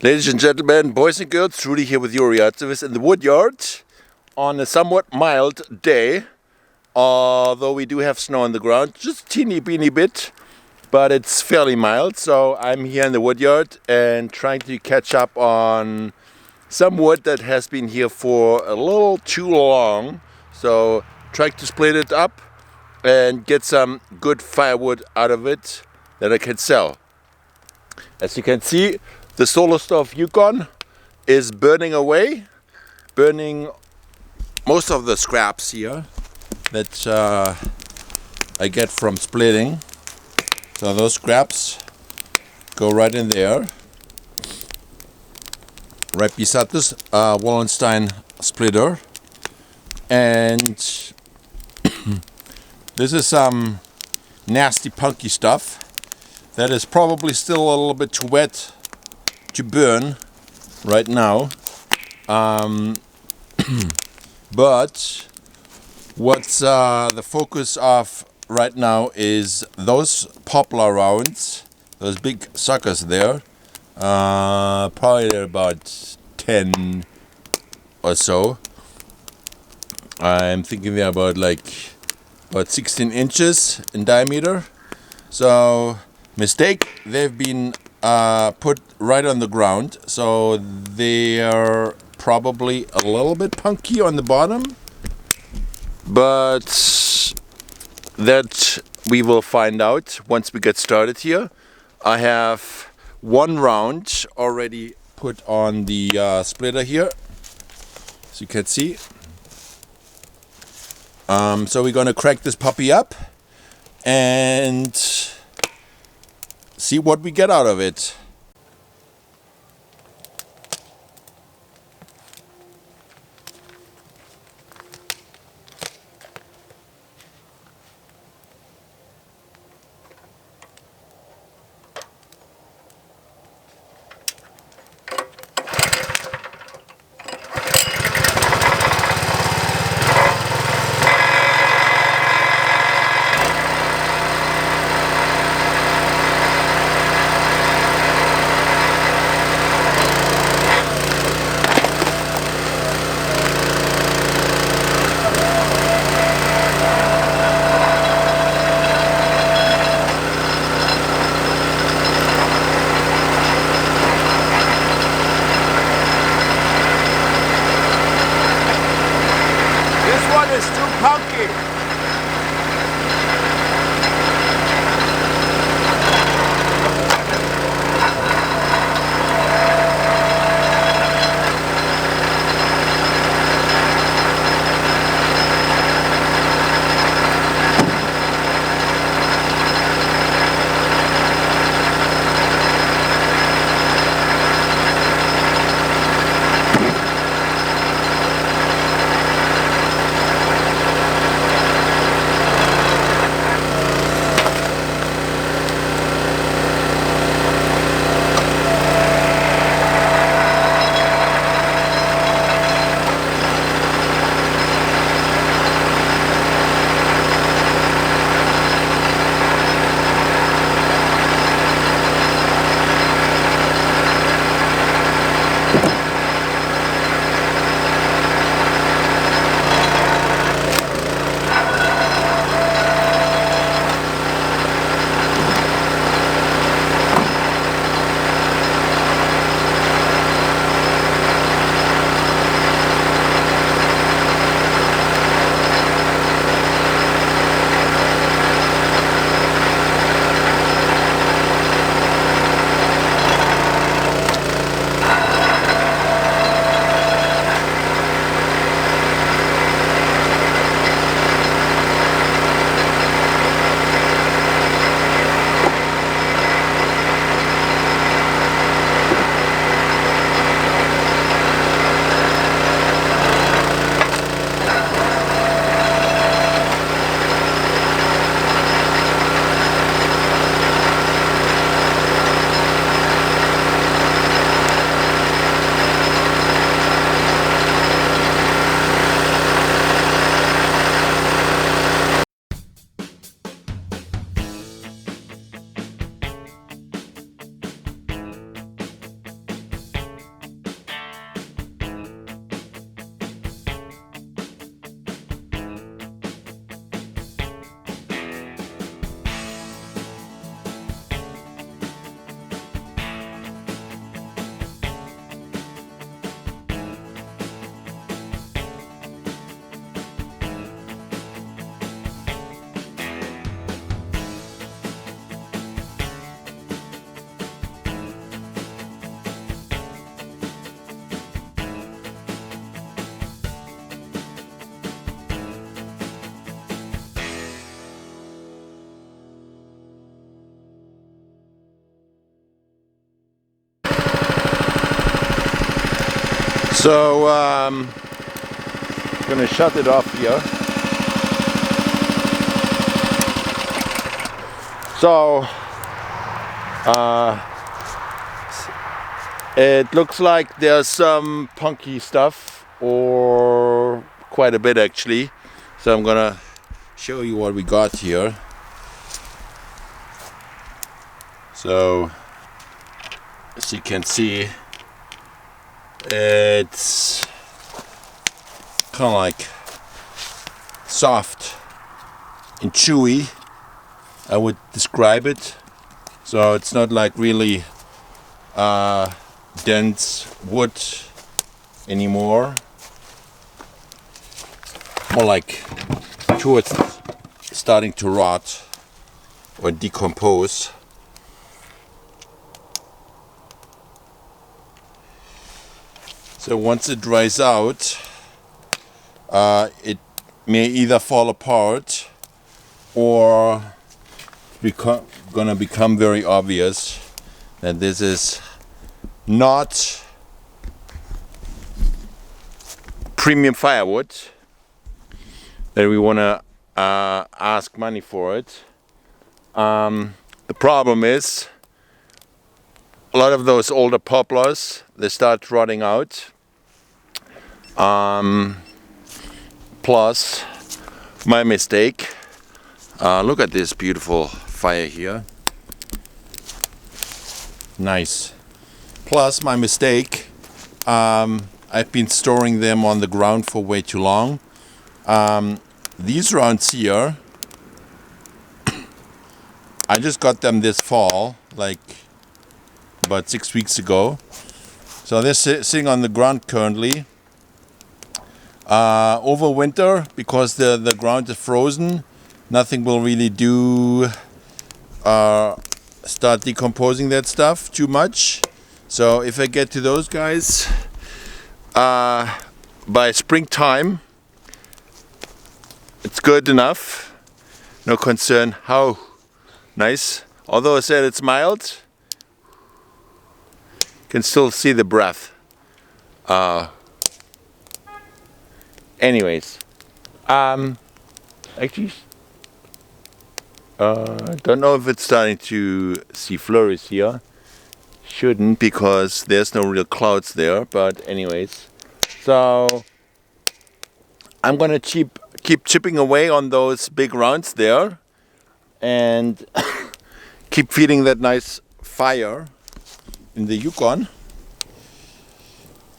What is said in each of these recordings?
Ladies and gentlemen, boys and girls, Rudy here with your yard service in the wood yard on a somewhat mild day. Although we do have snow on the ground, just a teeny beeny bit, but it's fairly mild. So I'm here in the wood yard and trying to catch up on some wood that has been here for a little too long. So trying to split it up and get some good firewood out of it that I can sell. As you can see, the Solo Stove Yukon is burning away, burning most of the scraps here that I get from splitting. So those scraps go right in there, right beside this Wallenstein splitter. And this is some nasty punky stuff that is probably still a little bit too wet to burn right now, but what's the focus of right now is those poplar rounds, those big suckers there. Probably they're about 10 or so. I'm thinking they're about 16 inches in diameter. So mistake, they've been put right on the ground, so they are probably a little bit punky on the bottom, but that we will find out once we get started here. I have one round already put on the splitter here, as you can see. So we're gonna crack this puppy up and see what we get out of it. So I'm gonna shut it off here. So it looks like there's some punky stuff, or quite a bit actually. So I'm gonna show you what we got here. So as you can see, it's kind of like soft and chewy, I would describe it. So it's not like really dense wood anymore, more like towards starting to rot or decompose. So once it dries out, it may either fall apart or gonna become very obvious that this is not premium firewood, that we wanna ask money for it. The problem is a lot of those older poplars, they start rotting out. Plus my mistake, look at this beautiful fire here, nice. Plus my mistake, I've been storing them on the ground for way too long. These rounds here, I just got them this fall, like about 6 weeks ago. So they're sitting on the ground currently. Over winter, because the ground is frozen, nothing will really do start decomposing that stuff too much. So if I get to those guys by springtime, it's good enough, no concern. How nice. Although I said it's mild, you can still see the breath. Anyways, actually, don't know if it's starting to see flurries here. Shouldn't, because there's no real clouds there. But anyways, so I'm gonna keep chipping away on those big rounds there, and keep feeding that nice fire in the Yukon.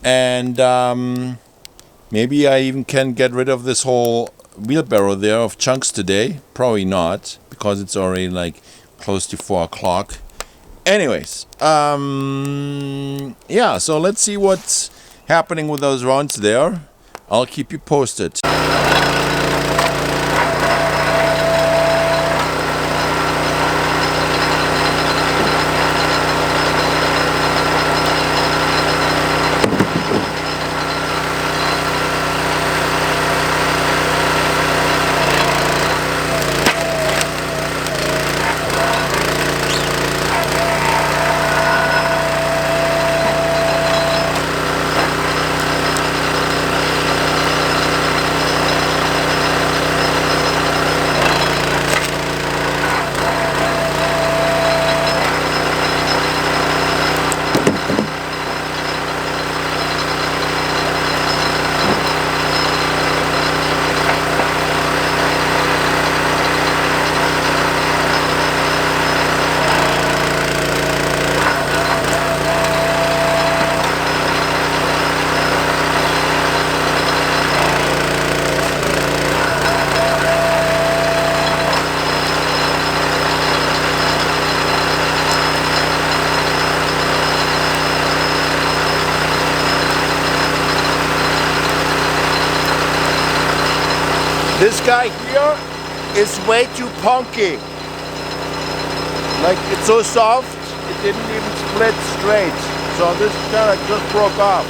And maybe I even can get rid of this whole wheelbarrow there of chunks today. Probably not, because it's already like close to 4 o'clock. Anyways, yeah, so let's see what's happening with those rounds there. I'll keep you posted. This guy here is way too punky. Like, it's so soft, it didn't even split straight. So this kind of just broke off.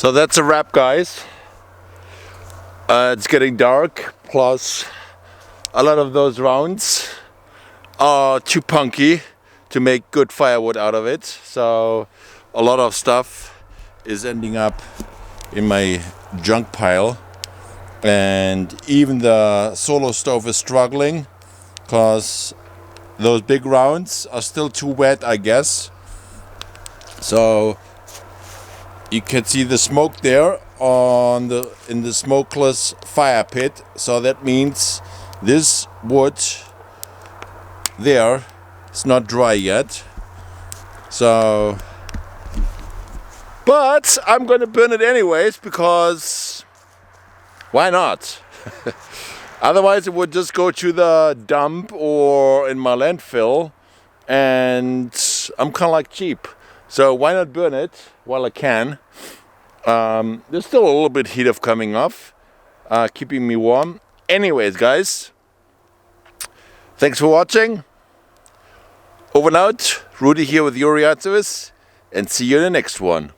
So that's a wrap, guys. It's getting dark, plus a lot of those rounds are too punky to make good firewood out of it. So a lot of stuff is ending up in my junk pile. And even the Solo Stove is struggling because those big rounds are still too wet, I guess. So you can see the smoke there in the smokeless fire pit. So that means this wood there is not dry yet. So, but I'm gonna burn it anyways, because why not? Otherwise it would just go to the dump or in my landfill, and I'm kind of like cheap. So why not burn it while I can? There's still a little bit heat of coming off, keeping me warm. Anyways, guys, thanks for watching. Over and out. Rudy here with your yard service, and see you in the next one.